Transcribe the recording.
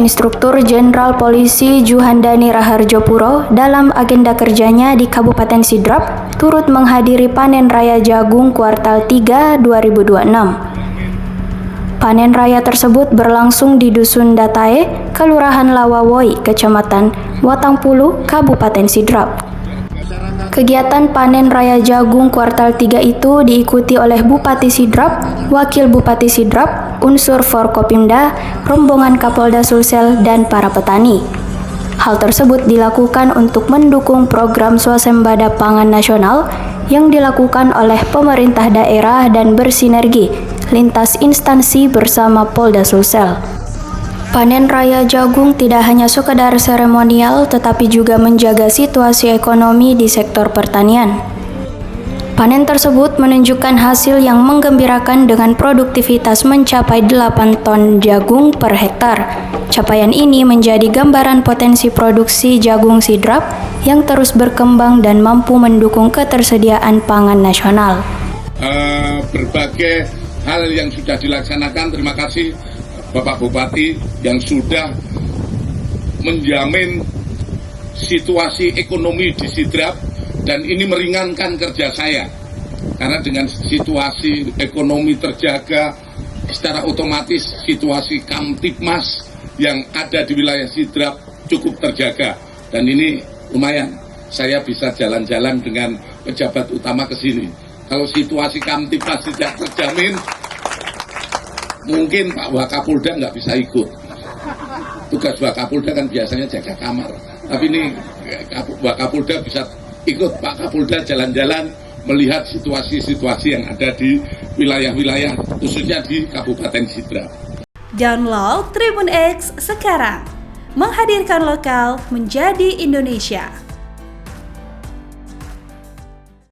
Instruktur Jenderal Polisi Juhandani Raharjopuro dalam agenda kerjanya di Kabupaten Sidrap turut menghadiri panen raya jagung kuartal 3 2026. Panen raya tersebut berlangsung di Dusun Datae, Kelurahan Lawawoi, Kecamatan Watangpulu, Kabupaten Sidrap. Kegiatan panen raya jagung kuartal 3 itu diikuti oleh Bupati Sidrap, Wakil Bupati Sidrap, unsur Forkopimda, rombongan Kapolda Sulsel, dan para petani. Hal tersebut dilakukan untuk mendukung program swasembada pangan nasional yang dilakukan oleh pemerintah daerah dan bersinergi lintas instansi bersama Polda Sulsel. Panen raya jagung tidak hanya sekedar seremonial tetapi juga menjaga situasi ekonomi di sektor pertanian. Panen tersebut menunjukkan hasil yang menggembirakan dengan produktivitas mencapai 8 ton jagung per hektar. Capaian ini menjadi gambaran potensi produksi jagung Sidrap yang terus berkembang dan mampu mendukung ketersediaan pangan nasional. Berbagai hal yang sudah dilaksanakan, terima kasih Bapak Bupati yang sudah menjamin situasi ekonomi di Sidrap, dan ini meringankan kerja saya karena dengan situasi ekonomi terjaga secara otomatis situasi Kamtipmas yang ada di wilayah Sidrap cukup terjaga, dan ini lumayan saya bisa jalan-jalan dengan pejabat utama ke sini. Kalau situasi Kamtipmas tidak terjamin, mungkin Pak Wakapolda nggak bisa ikut. Tugas Wakapolda kan biasanya jaga kamar, tapi ini Wakapolda bisa ikut Pak Kapolda jalan-jalan melihat situasi-situasi yang ada di wilayah-wilayah khususnya di Kabupaten Sidrap. Download Tribun X sekarang, menghadirkan lokal menjadi Indonesia.